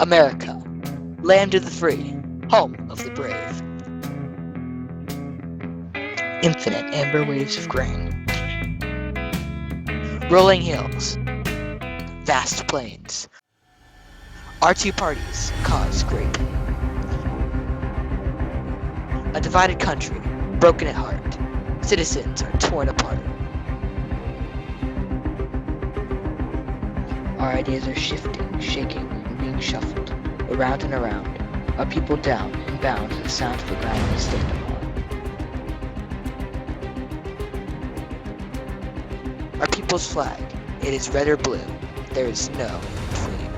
America, land of the free, home of the brave. Infinite amber waves of grain. Rolling hills, vast plains. Our two parties cause great pain. A divided country, broken at heart. Citizens are torn apart. Our ideas are shifting, shaking, and being shuffled, around and around. Our people down and bound to the sound of the ground they stand upon. Our people's flag, it is red or blue. There is no in between.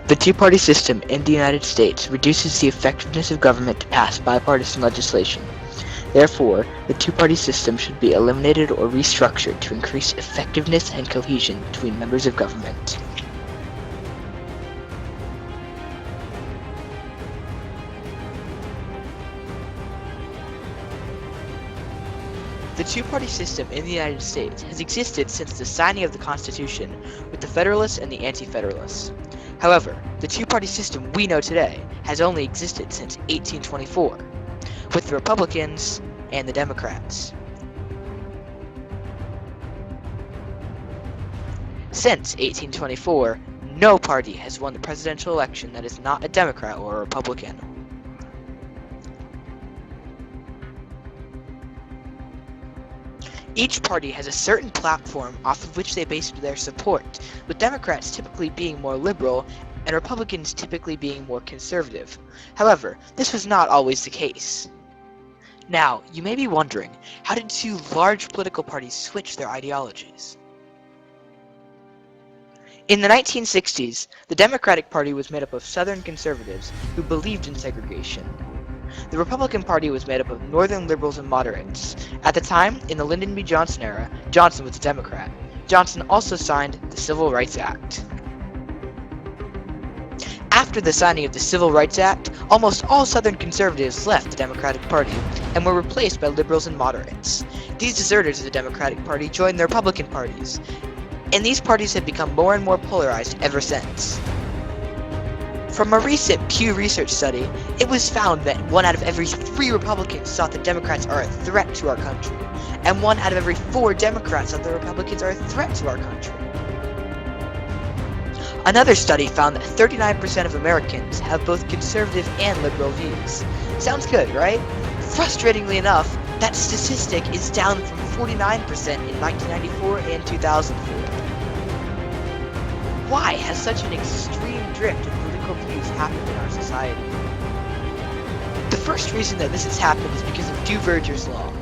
The two-party system in the United States reduces the effectiveness of government to pass bipartisan legislation. Therefore, the two-party system should be eliminated or restructured to increase effectiveness and cohesion between members of government. The two-party system in the United States has existed since the signing of the Constitution with the Federalists and the Anti-Federalists. However, the two-party system we know today has only existed since 1824, with the Republicans and the Democrats. Since 1824, no party has won the presidential election that is not a Democrat or a Republican. Each party has a certain platform off of which they base their support, with Democrats typically being more liberal and Republicans typically being more conservative. However, this was not always the case. Now, you may be wondering, how did two large political parties switch their ideologies? In the 1960s, the Democratic Party was made up of Southern conservatives who believed in segregation. The Republican Party was made up of Northern liberals and moderates. At the time, in the Lyndon B. Johnson era, Johnson was a Democrat. Johnson also signed the Civil Rights Act. After the signing of the Civil Rights Act, almost all Southern conservatives left the Democratic Party and were replaced by liberals and moderates. These deserters of the Democratic Party joined the Republican parties, and these parties have become more and more polarized ever since. From a recent Pew Research study, it was found that 1 out of every 3 Republicans thought that Democrats are a threat to our country, and 1 out of every 4 Democrats thought that Republicans are a threat to our country. Another study found that 39% of Americans have both conservative and liberal views. Sounds good, right? Frustratingly enough, that statistic is down from 49% in 1994 and 2004. Why has such an extreme drift in political views happened in our society? The first reason that this has happened is because of Duverger's law.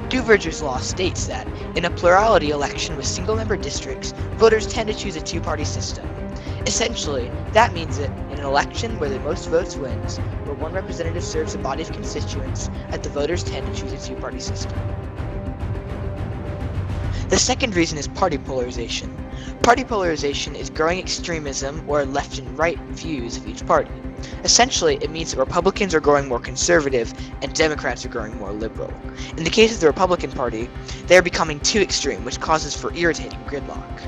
Duverger's law states that, in a plurality election with single-member districts, voters tend to choose a two-party system. Essentially, that means that in an election where the most votes wins, where one representative serves a body of constituents, that the voters tend to choose a two-party system. The second reason is party polarization. Party polarization is growing extremism or left and right views of each party. Essentially, it means that Republicans are growing more conservative and Democrats are growing more liberal. In the case of the Republican Party, they are becoming too extreme, which causes for irritating gridlock.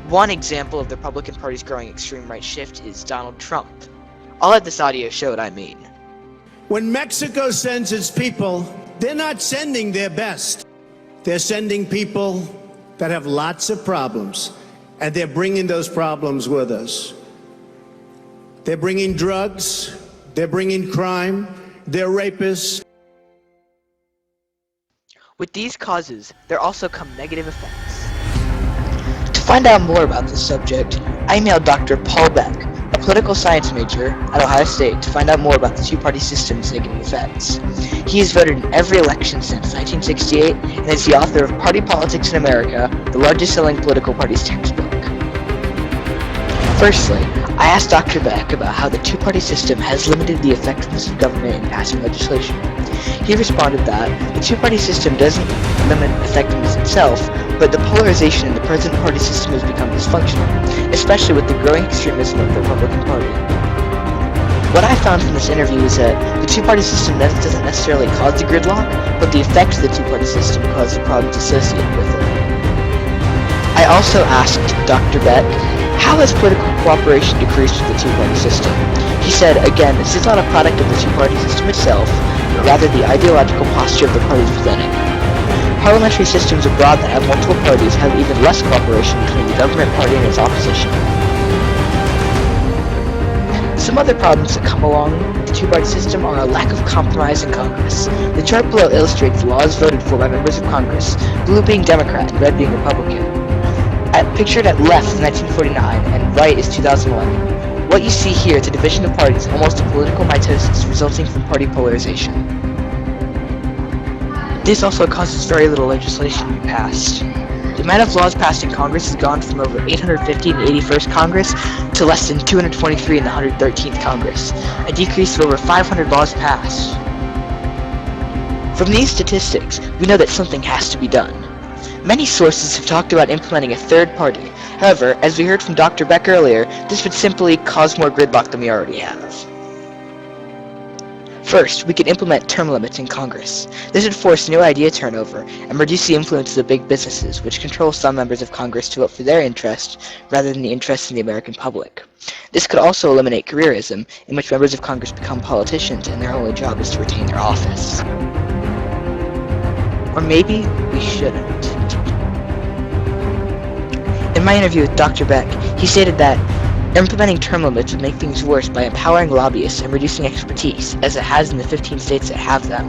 One example of the Republican Party's growing extreme right shift is Donald Trump. I'll let this audio show what I mean. When Mexico sends its people, they're not sending their best. They're sending people that have lots of problems, and they're bringing those problems with us. They're bringing drugs, they're bringing crime, they're rapists. With these causes, there also come negative effects. To find out more about this subject, I emailed Dr. Paul Beck, a political science major at Ohio State, to find out more about the two-party system's negative effects. He has voted in every election since 1968 and is the author of Party Politics in America, the largest selling political party's textbook. Firstly, I asked Dr. Beck about how the two-party system has limited the effectiveness of government in passing legislation. He responded that the two-party system doesn't limit effectiveness itself, but the polarization in the present party system has become dysfunctional, especially with the growing extremism of the Republican Party. What I found from this interview is that the two-party system doesn't necessarily cause the gridlock, but the effects of the two-party system cause the problems associated with it. I also asked Dr. Beck, how has political cooperation decreased with the two-party system? He said, again, this is not a product of the two-party system itself, but rather the ideological posture of the parties presenting. Parliamentary systems abroad that have multiple parties have even less cooperation between the government party and its opposition. Some other problems that come along with the two-party system are a lack of compromise in Congress. The chart below illustrates laws voted for by members of Congress, blue being Democrat and red being Republican. Pictured at left is 1949 and right is 2011. What you see here is a division of parties, almost a political mitosis resulting from party polarization. This also causes very little legislation to be passed. The amount of laws passed in Congress has gone from over 850 in the 81st Congress to less than 223 in the 113th Congress, a decrease of over 500 laws passed. From these statistics, we know that something has to be done. Many sources have talked about implementing a third party. However, as we heard from Dr. Beck earlier, this would simply cause more gridlock than we already have. First, we could implement term limits in Congress. This would force new idea turnover and reduce the influence of the big businesses, which control some members of Congress to vote for their interests rather than the interests of the American public. This could also eliminate careerism, in which members of Congress become politicians and their only job is to retain their office. Or maybe we shouldn't. In my interview with Dr. Beck, he stated that implementing term limits would make things worse by empowering lobbyists and reducing expertise, as it has in the 15 states that have them.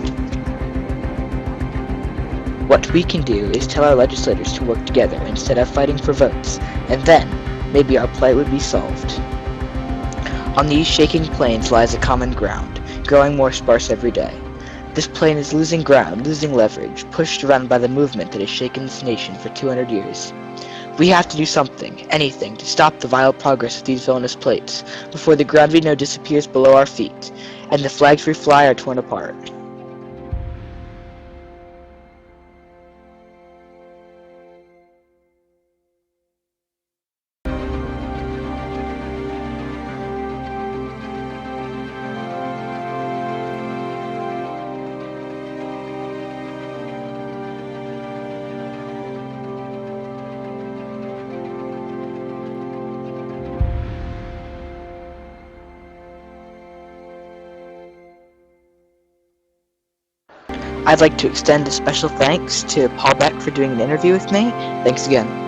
What we can do is tell our legislators to work together instead of fighting for votes, and then maybe our plight would be solved. On these shaking plains lies a common ground, growing more sparse every day. This plain is losing ground, losing leverage, pushed around by the movement that has shaken this nation for 200 years. We have to do something, anything, to stop the vile progress of these villainous plates, before the ground we know disappears below our feet, and the flags we fly are torn apart. I'd like to extend a special thanks to Paul Beck for doing an interview with me. Thanks again.